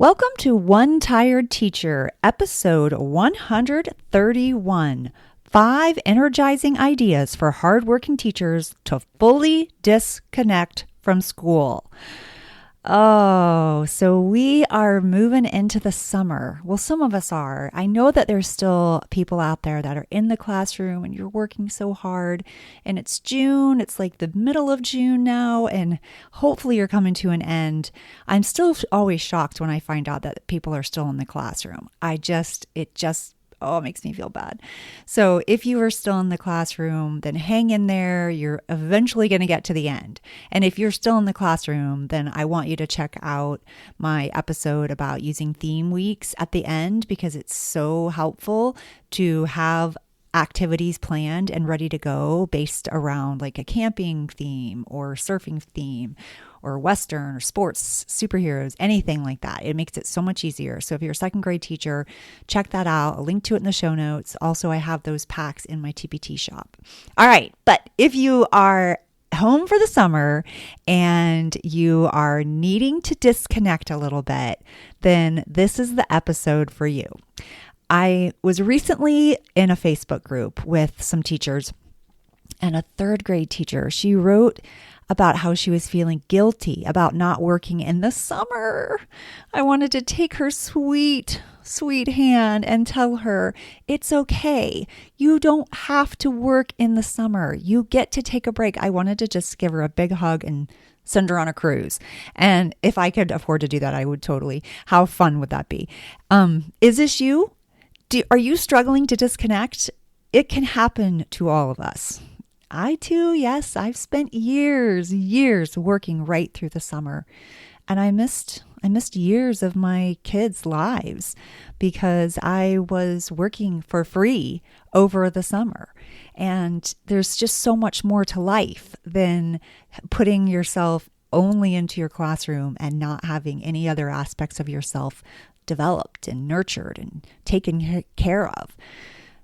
Welcome to One Tired Teacher, episode 131. 5 energizing ideas for hardworking teachers to fully disconnect from school. Oh, so we are moving into the summer. Well, some of us are. I know that there's still people out there that are in the classroom and you're working so hard, and it's June. It's like the middle of June now, and hopefully you're coming to an end. I'm still always shocked when I find out that people are still in the classroom. It makes me feel bad. So if you are still in the classroom, then hang in there. You're eventually going to get to the end. And if you're still in the classroom, then I want you to check out my episode about using theme weeks at the end, because it's so helpful to have activities planned and ready to go based around like a camping theme or surfing theme or Western or sports, superheroes, anything like that. It makes it so much easier. So if you're a second grade teacher, check that out. I'll link to it in the show notes. Also, I have those packs in my TPT shop. All right. But if you are home for the summer and you are needing to disconnect a little bit, then this is the episode for you. I was recently in a Facebook group with some teachers, and a third grade teacher, she wrote about how she was feeling guilty about not working in the summer. I wanted to take her sweet hand and tell her, it's okay. You don't have to work in the summer. You get to take a break. I wanted to just give her a big hug and send her on a cruise. And if I could afford to do that, I would totally. How fun would that be? Is this you? Are you struggling to disconnect? It can happen to all of us. I too, yes, I've spent years working right through the summer. And I missed years of my kids' lives because I was working for free over the summer. And there's just so much more to life than putting yourself only into your classroom and not having any other aspects of yourself developed and nurtured and taken care of.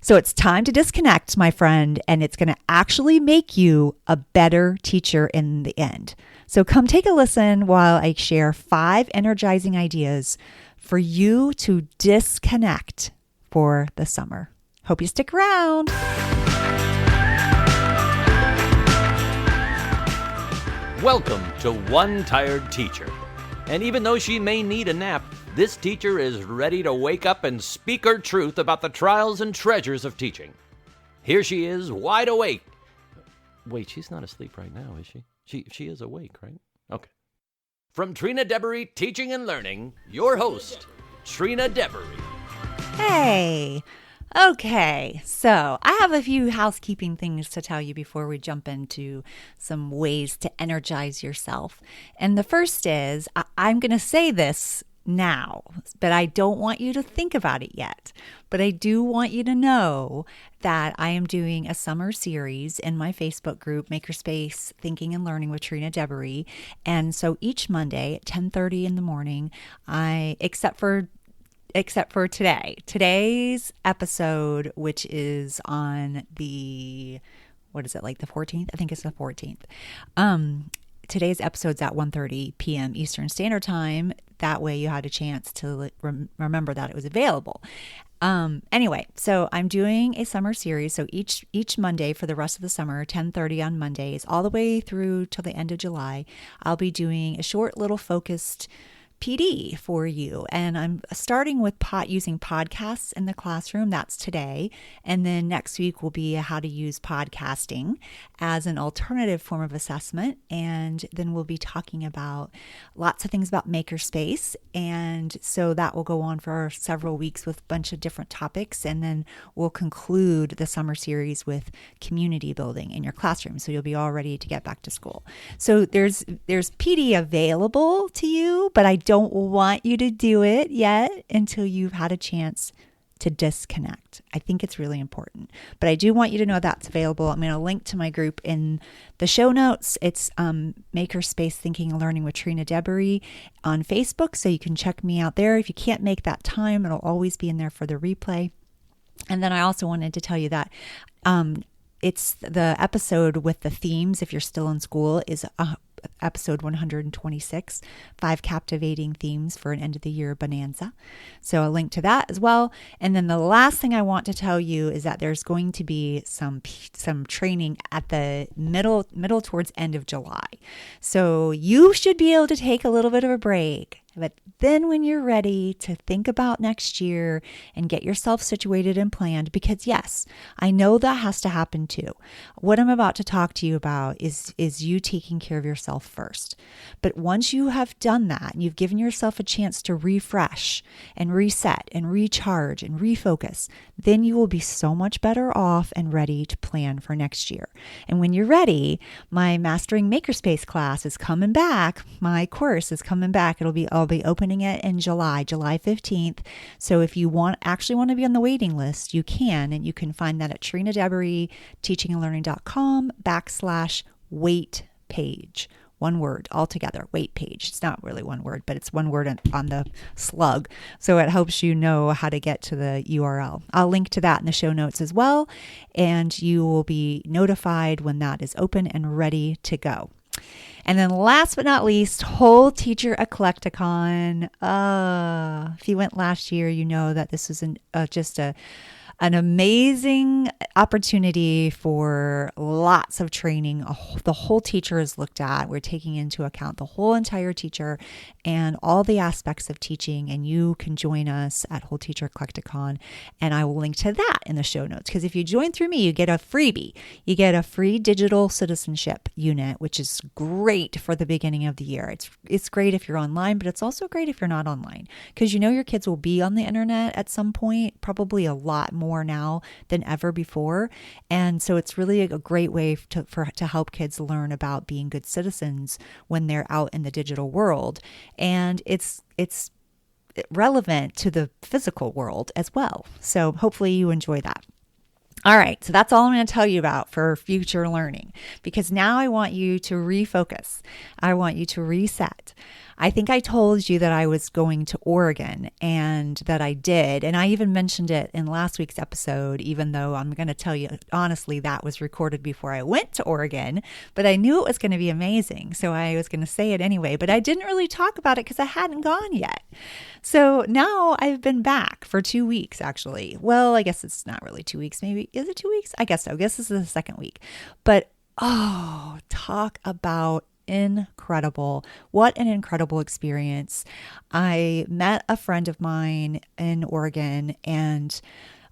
So it's time to disconnect, my friend, and it's going to actually make you a better teacher in the end. So come take a listen while I share 5 energizing ideas for you to disconnect for the summer. Hope you stick around. Welcome to One Tired Teacher. And even though she may need a nap, this teacher is ready to wake up and speak her truth about the trials and treasures of teaching. Here she is, wide awake. Wait, she's not asleep right now, is she? She is awake, right? Okay. From Trina Debery Teaching and Learning, your host, Trina Debery. Hey. Okay, so I have a few housekeeping things to tell you before we jump into some ways to energize yourself. And the first is, I'm going to say this now, but I don't want you to think about it yet. But I do want you to know that I am doing a summer series in my Facebook group, Makerspace Thinking and Learning with Trina Debery. And so each Monday at 10:30 in the morning, except for today's episode, which is on the, the 14th? I think it's the 14th. Today's episode's at 1:30 p.m. Eastern Standard Time. That way you had a chance to remember that it was available. Anyway, so I'm doing a summer series. So each Monday for the rest of the summer, 10:30 on Mondays, all the way through till the end of July, I'll be doing a short little focused PD for you. And I'm starting with using podcasts in the classroom. That's today. And then next week will be how to use podcasting as an alternative form of assessment. And then we'll be talking about lots of things about Makerspace. And so that will go on for several weeks with a bunch of different topics. And then we'll conclude the summer series with community building in your classroom. So you'll be all ready to get back to school. So there's PD available to you, but I don't want you to do it yet until you've had a chance to disconnect. I think it's really important, but I do want you to know that's available. I'm going to link to my group in the show notes. It's Makerspace Thinking and Learning with Trina Debery on Facebook, so you can check me out there. If you can't make that time, it'll always be in there for the replay. And then I also wanted to tell you that it's the episode with the themes, if you're still in school, is episode 126, 5 captivating themes for an end of the year bonanza. So a link to that as well. And then the last thing I want to tell you is that there's going to be some training at the middle towards end of July. So you should be able to take a little bit of a break. But then when you're ready to think about next year and get yourself situated and planned, because yes, I know that has to happen too. What I'm about to talk to you about is you taking care of yourself first. But once you have done that and you've given yourself a chance to refresh and reset and recharge and refocus, then you will be so much better off and ready to plan for next year. And when you're ready, my Mastering Makerspace class is coming back. My course is coming back. I'll be opening it in July 15th. So if you actually want to be on the waiting list, you can, and you can find that at TrinaDevery.com/wait page. One word altogether, wait page. It's not really one word, but it's one word on the slug. So it helps you know how to get to the URL. I'll link to that in the show notes as well. And you will be notified when that is open and ready to go. And then last but not least, Whole Teacher Eclecticon. If you went last year, you know that this is just an amazing opportunity for lots of training. The whole teacher is looked at. We're taking into account the whole entire teacher and all the aspects of teaching. And you can join us at Whole Teacher Eclecticon. And I will link to that in the show notes. Because if you join through me, you get a freebie. You get a free digital citizenship unit, which is great for the beginning of the year. It's great if you're online, but it's also great if you're not online. Because you know your kids will be on the internet at some point, probably a lot more now than ever before. And so it's really a great way to help kids learn about being good citizens when they're out in the digital world. And it's relevant to the physical world as well. So hopefully you enjoy that. All right, so that's all I'm going to tell you about for future learning, because now I want you to refocus. I want you to reset. I think I told you that I was going to Oregon, and that I did. And I even mentioned it in last week's episode, even though I'm going to tell you, honestly, that was recorded before I went to Oregon, but I knew it was going to be amazing. So I was going to say it anyway, but I didn't really talk about it because I hadn't gone yet. So now I've been back for 2 weeks, actually. Well, I guess it's not really 2 weeks, maybe. Is it 2 weeks? I guess so. I guess this is the second week. But, talk about incredible. What an incredible experience. I met a friend of mine in Oregon, and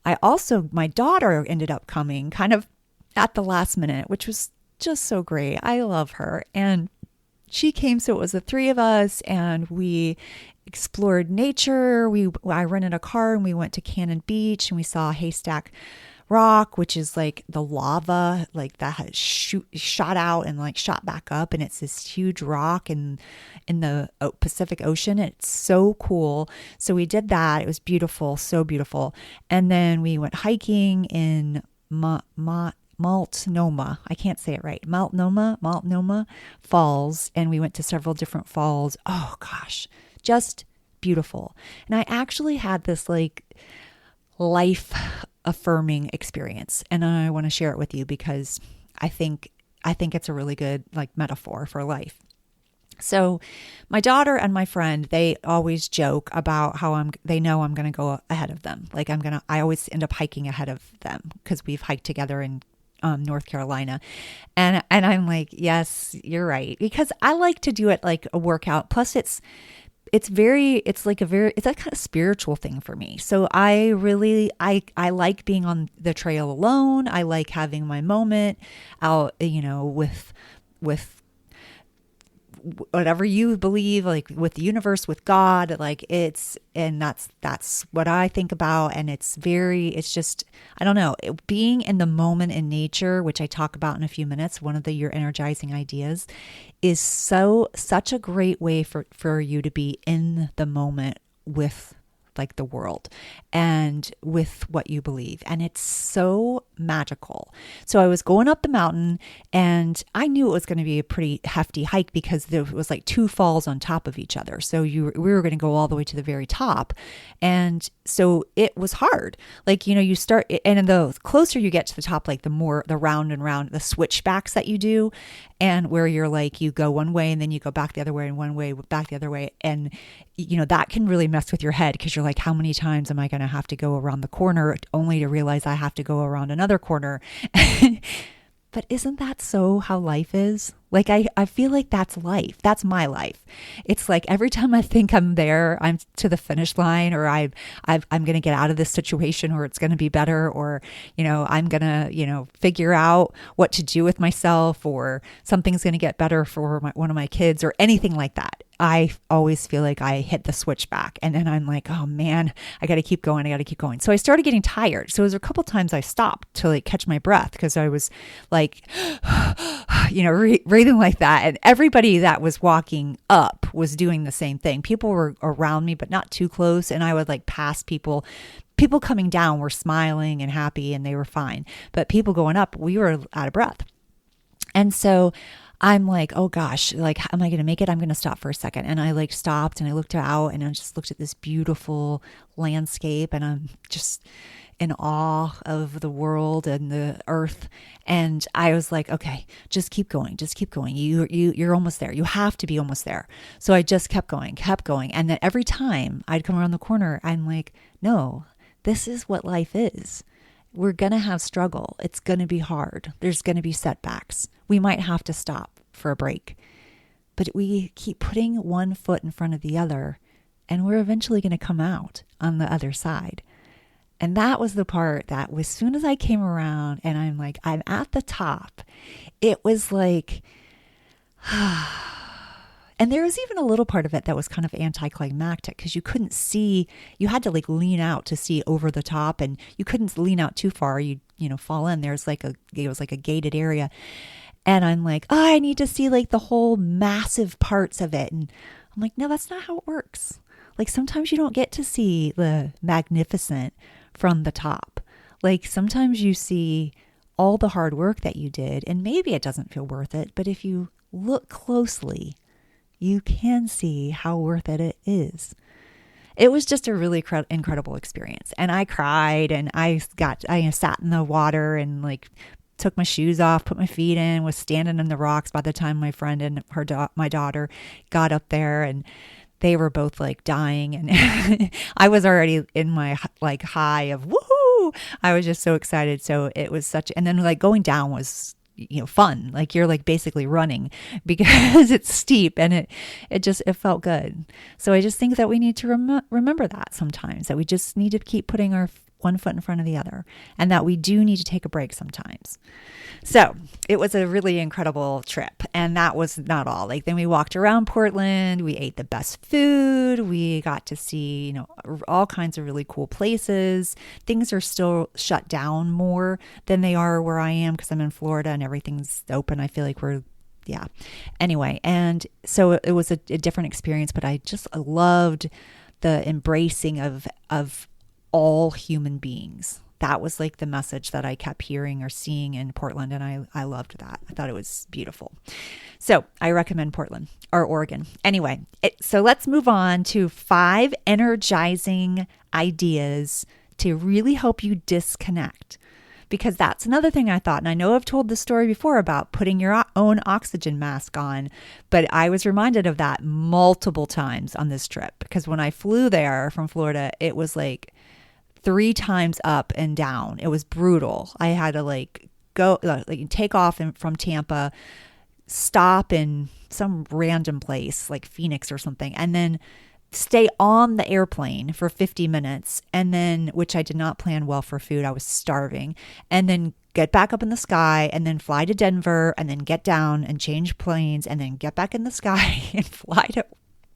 my daughter ended up coming kind of at the last minute, which was just so great. I love her. And she came, so it was the three of us, and we explored nature. I rented a car and we went to Cannon Beach, and we saw Haystack Rock, which is like the lava, like that has shot out and like shot back up, and it's this huge rock in the Pacific Ocean. It's so cool. So we did that. It was beautiful, so beautiful. And then we went hiking in Multnomah. I can't say it right. Multnomah Falls, and we went to several different falls. Oh gosh, just beautiful. And I actually had this like life affirming experience, and I want to share it with you because I think it's a really good like metaphor for life. So my daughter and my friend, they always joke about how they know I'm going to go ahead of them. Like I always end up hiking ahead of them because we've hiked together in North Carolina. And I'm like, yes, you're right. Because I like to do it like a workout. Plus it's a kind of spiritual thing for me. So I like being on the trail alone. I like having my moment out, with whatever you believe, like with the universe, with God, that's what I think about. And it's just, I don't know, being in the moment in nature, which I talk about in a few minutes, one of your energizing ideas, is such a great way for you to be in the moment with like the world and with what you believe. And it's so magical. So I was going up the mountain and I knew it was going to be a pretty hefty hike because there was like 2 falls on top of each other. So we were going to go all the way to the very top. And so it was hard. Like, you start, and the closer you get to the top, like the more the round and round, the switchbacks that you do, and where you're like, you go one way and then you go back the other way and one way back the other way. And, that can really mess with your head because you're like, how many times am I going to have to go around the corner only to realize I have to go around another corner? But isn't that so how life is? Like, I feel like that's life. That's my life. It's like every time I think I'm there, I'm to the finish line, or I'm going to get out of this situation, or it's going to be better, or, I'm going to, figure out what to do with myself, or something's going to get better for one of my kids, or anything like that. I always feel like I hit the switchback and then I'm like, oh man, I got to keep going. So I started getting tired. So it was a couple times I stopped to like catch my breath because I was like, breathing like that. And everybody that was walking up was doing the same thing. People were around me, but not too close. And I would like pass people. People coming down were smiling and happy and they were fine. But people going up, we were out of breath. And so I'm like, oh gosh, like, am I going to make it? I'm going to stop for a second. And I like stopped and I looked out and I just looked at this beautiful landscape and I'm just in awe of the world and the earth. And I was like, okay, just keep going. You're almost there. You have to be almost there. So I just kept going. And then every time I'd come around the corner, I'm like, no, this is what life is. We're going to have struggle. It's going to be hard. There's going to be setbacks. We might have to stop for a break. But we keep putting one foot in front of the other, and we're eventually going to come out on the other side. And that was the part that as soon as I came around and I'm like, I'm at the top, it was like, and there was even a little part of it that was kind of anticlimactic because you couldn't see, you had to like lean out to see over the top and you couldn't lean out too far. You'd, fall in. It was like a gated area. And I'm like, oh, I need to see like the whole massive parts of it. And I'm like, no, that's not how it works. Like sometimes you don't get to see the magnificent from the top. Like sometimes you see all the hard work that you did and maybe it doesn't feel worth it. But if you look closely, you can see how worth it is. It was just a really incredible experience. And I cried and I sat in the water and like took my shoes off, put my feet in, was standing in the rocks by the time my friend and my daughter got up there, and they were both like dying. And I was already in my like high of woohoo. I was just so excited. So it was and then like going down was fun. Like you're like basically running because it's steep and it felt good. So I just think that we need to remember that sometimes, that we just need to keep putting our one foot in front of the other, and that we do need to take a break sometimes. So it was a really incredible trip. And that was not all. Like then we walked around Portland, we ate the best food, we got to see, all kinds of really cool places. Things are still shut down more than they are where I am because I'm in Florida and everything's open. I feel like anyway. And so it was a different experience, but I just loved the embracing of all human beings. That was like the message that I kept hearing or seeing in Portland. And I loved that. I thought it was beautiful. So I recommend Portland or Oregon. Anyway, so let's move on to 5 energizing ideas to really help you disconnect. Because that's another thing I thought. And I know I've told the story before about putting your own oxygen mask on, but I was reminded of that multiple times on this trip. Because when I flew there from Florida, it was like 3 times up and down. It was brutal. I had to like go, like take off from Tampa, stop in some random place like Phoenix or something, and then stay on the airplane for 50 minutes. And then, which I did not plan well for food. I was starving. And then get back up in the sky and then fly to Denver and then get down and change planes and then get back in the sky and fly to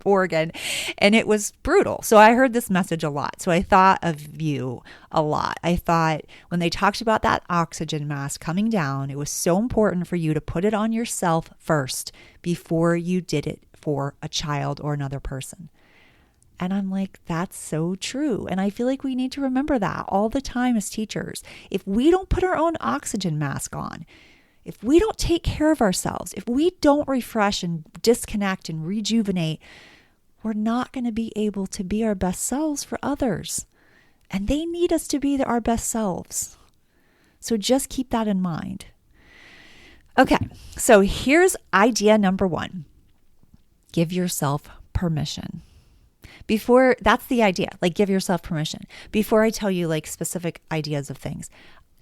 Oregon. And it was brutal. So I heard this message a lot. So I thought of you a lot. I thought when they talked about that oxygen mask coming down, it was so important for you to put it on yourself first before you did it for a child or another person. And I'm like, that's so true. And I feel like we need to remember that all the time as teachers. If we don't put our own oxygen mask on, if we don't take care of ourselves, if we don't refresh and disconnect and rejuvenate, we're not going to be able to be our best selves for others. And they need us to be our best selves. So just keep that in mind. Okay, so here's idea number 1. Give yourself permission. That's the idea, like give yourself permission. Before I tell you like specific ideas of things,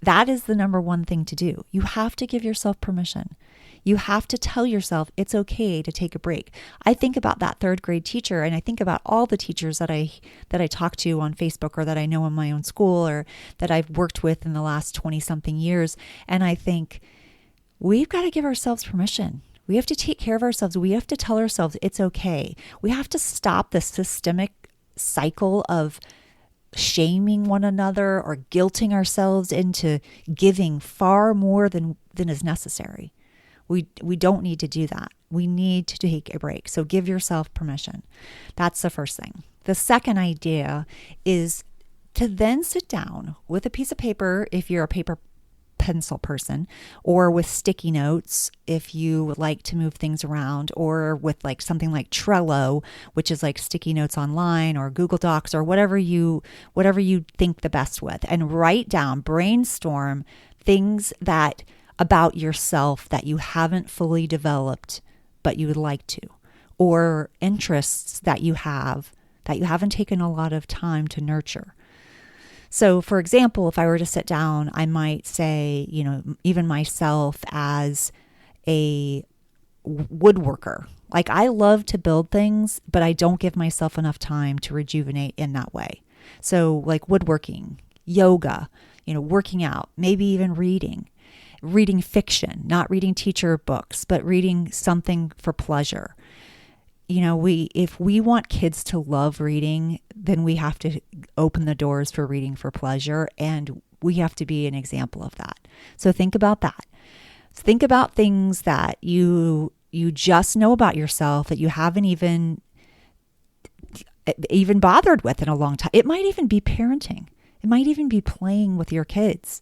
that is the number 1 thing to do. You have to give yourself permission. You have to tell yourself it's okay to take a break. I think about that 3rd grade teacher, and I think about all the teachers that I talk to on Facebook, or that I know in my own school, or that I've worked with in the last 20 something years. And I think we've got to give ourselves permission. We have to take care of ourselves. We have to tell ourselves it's okay. We have to stop the systemic cycle of shaming one another or guilting ourselves into giving far more than is necessary. We don't need to do that. We need to take a break. So give yourself permission. That's the first thing. The second idea is to then sit down with a piece of paper, if you're a paper pencil person, or with sticky notes if you would like to move things around, or with like something like Trello, which is like sticky notes online, or Google Docs, or whatever you think the best with, and write down, brainstorm things that about yourself that you haven't fully developed but you would like to, or interests that you have that you haven't taken a lot of time to nurture. So, for example, if I were to sit down, I might say, even myself as a woodworker, like I love to build things, but I don't give myself enough time to rejuvenate in that way. So like woodworking, yoga, working out, maybe even reading fiction, not reading teacher books, but reading something for pleasure. If we want kids to love reading, then we have to open the doors for reading for pleasure, and we have to be an example of that. So think about that. Think about things that you just know about yourself that you haven't even bothered with in a long time. It might even be parenting. It might even be playing with your kids.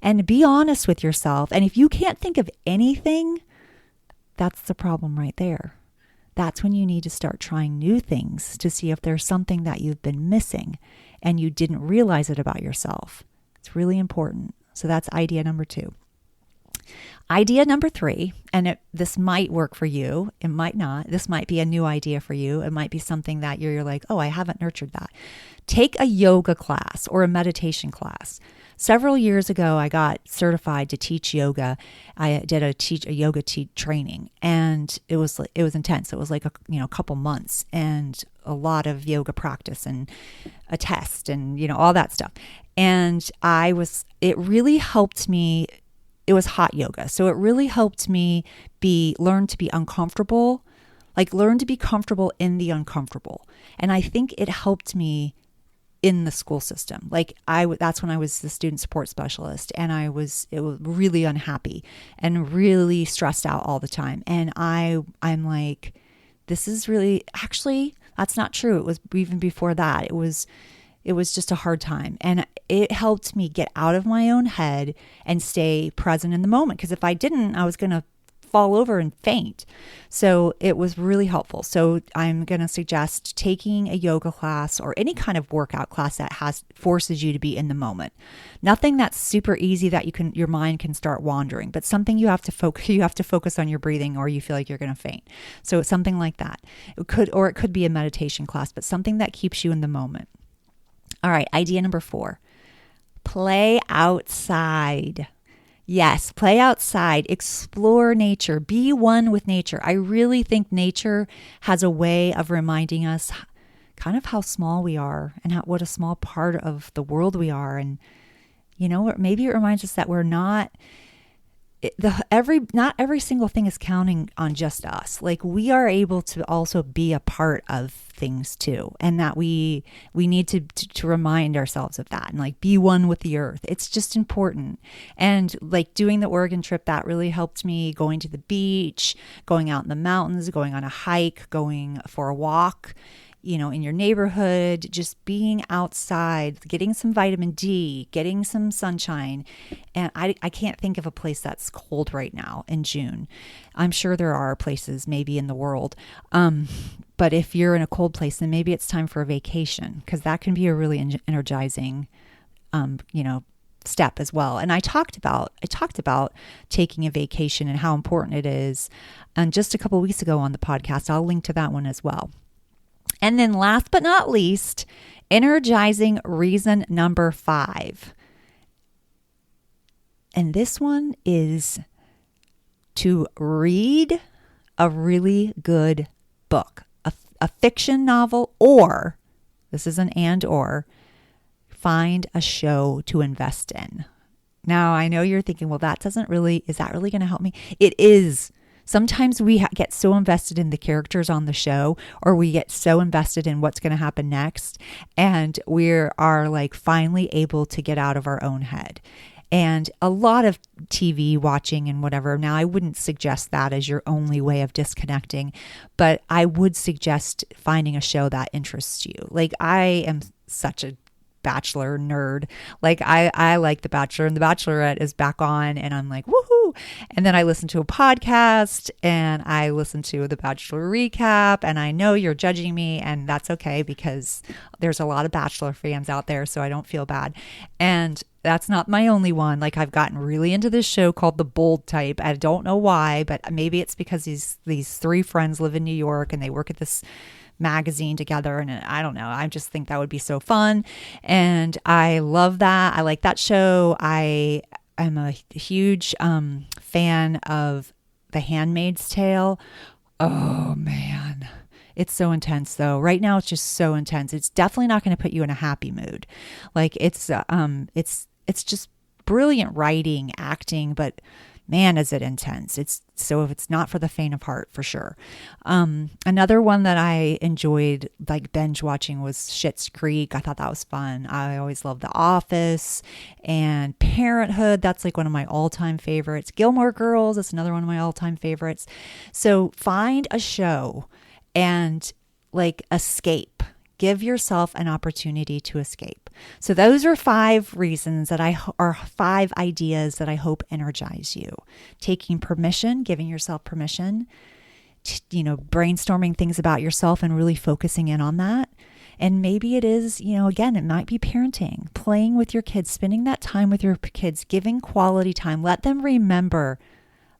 And be honest with yourself. And if you can't think of anything, that's the problem right there. That's when you need to start trying new things to see if there's something that you've been missing and you didn't realize it about yourself. It's really important. So that's idea number 2. Idea number 3, and this might work for you. It might not. This might be a new idea for you. It might be something that you're like, oh, I haven't nurtured that. Take a yoga class or a meditation class. Several years ago, I got certified to teach yoga. I did a yoga training, and it was intense. It was like a couple months and a lot of yoga practice and a test and all that stuff. And it really helped me. It was hot yoga, so it really helped me learn to be uncomfortable, like learn to be comfortable in the uncomfortable. And I think it helped me in the school system. That's when I was the student support specialist, and it was really unhappy and really stressed out all the time. And I'm like, this is really, actually, that's not true. It was even before that. It was just a hard time. And it helped me get out of my own head and stay present in the moment. Because if I didn't, I was going to fall over and faint. So it was really helpful. So I'm going to suggest taking a yoga class or any kind of workout class that forces you to be in the moment. Nothing that's super easy that your mind can start wandering, but something you have to focus on your breathing or you feel like you're going to faint. So it's something like that. It could be a meditation class, but something that keeps you in the moment. All right, idea number 4. Play outside. Yes, play outside, explore nature, be one with nature. I really think nature has a way of reminding us kind of how small we are and what a small part of the world we are. And, maybe it reminds us that we're not, not every single thing is counting on just us. Like we are able to also be a part of things too. And that we need to remind ourselves of that and like be one with the earth. It's just important. And like doing the Oregon trip, that really helped me, going to the beach, going out in the mountains, going on a hike, going for a walk. in your neighborhood, just being outside, getting some vitamin D, getting some sunshine. And I can't think of a place that's cold right now in June. I'm sure there are places maybe in the world. But if you're in a cold place, then maybe it's time for a vacation, because that can be a really energizing, step as well. And I talked about taking a vacation and how important it is. And just a couple of weeks ago on the podcast, I'll link to that one as well. And then last but not least, energizing reason number 5. And this one is to read a really good book, a fiction novel, or, this is an or, find a show to invest in. Now, I know you're thinking, well, is that really going to help me? It is. Sometimes we get so invested in the characters on the show, or we get so invested in what's going to happen next, and we are like finally able to get out of our own head. And a lot of TV watching and whatever, now I wouldn't suggest that as your only way of disconnecting, but I would suggest finding a show that interests you. Like, I am such a Bachelor nerd. Like, I like The Bachelor, and The Bachelorette is back on, and I'm like, woohoo. And then I listen to a podcast, and I listen to The Bachelor recap, and I know you're judging me, and that's okay, because there's a lot of Bachelor fans out there, so I don't feel bad. And that's not my only one. Like, I've gotten really into this show called The Bold Type. I don't know why, but maybe it's because these 3 friends live in New York, and they work at this magazine together, and I don't know, I just think that would be so fun, and I love that. I like that show. I am a huge fan of The Handmaid's Tale. Oh man, it's so intense though. Right now it's just so intense. It's definitely not going to put you in a happy mood. Like, it's just brilliant writing, acting, but man, is it intense. It's not for the faint of heart, for sure. Another one that I enjoyed, like, binge watching, was Schitt's Creek. I thought that was fun. I always loved The Office and Parenthood. That's like one of my all-time favorites. Gilmore Girls, that's another one of my all-time favorites. So find a show and like escape. Give yourself an opportunity to escape. So those are 5 reasons that are 5 ideas that I hope energize you. Taking permission, giving yourself permission, brainstorming things about yourself and really focusing in on that. And maybe it is, again, it might be parenting, playing with your kids, spending that time with your kids, giving quality time. Let them remember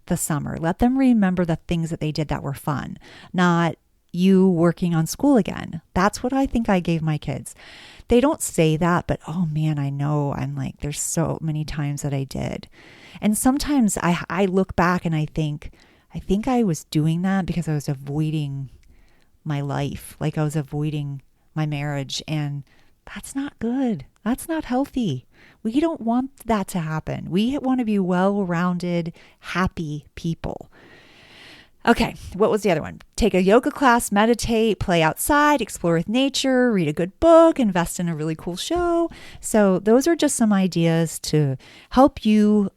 the summer. Let them remember the things that they did that were fun, not you working on school again. That's what I think I gave my kids. They don't say that, but oh man, I know, I'm like, there's so many times that I did. And sometimes I look back and I think I was doing that because I was avoiding my life. Like, I was avoiding my marriage, and that's not good. That's not healthy. We don't want that to happen. We want to be well-rounded, happy people. Okay, what was the other one? Take a yoga class, meditate, play outside, explore with nature, read a good book, invest in a really cool show. So those are just some ideas to help you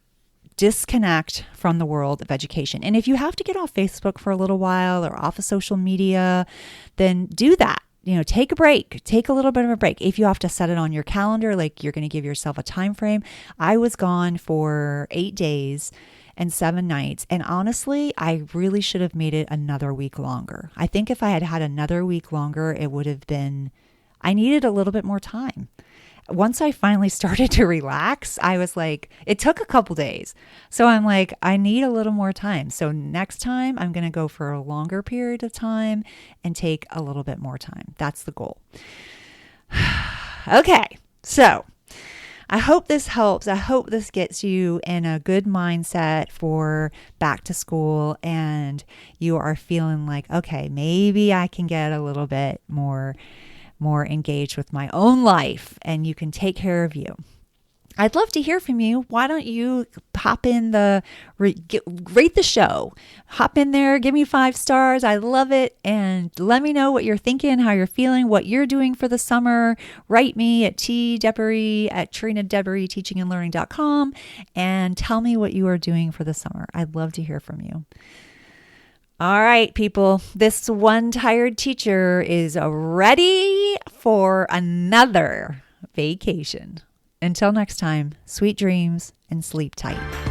disconnect from the world of education. And if you have to get off Facebook for a little while or off of social media, then do that. Take a break, take a little bit of a break. If you have to set it on your calendar, like you're going to give yourself a time frame. I was gone for 8 days and 7 nights. And honestly, I really should have made it another week longer. I think if I had had another week longer, it would have been, I needed a little bit more time. Once I finally started to relax, I was like, it took a couple days. So I'm like, I need a little more time. So next time I'm going to go for a longer period of time and take a little bit more time. That's the goal. Okay. So I hope this helps. I hope this gets you in a good mindset for back to school, and you are feeling like, okay, maybe I can get a little bit more engaged with my own life, and you can take care of you. I'd love to hear from you. Why don't you hop in rate the show, hop in there, give me 5 stars. I love it. And let me know what you're thinking, how you're feeling, what you're doing for the summer. Write me at TRinaDebury@teachingandlearning.com and tell me what you are doing for the summer. I'd love to hear from you. All right, people, this one tired teacher is ready for another vacation. Until next time, sweet dreams and sleep tight.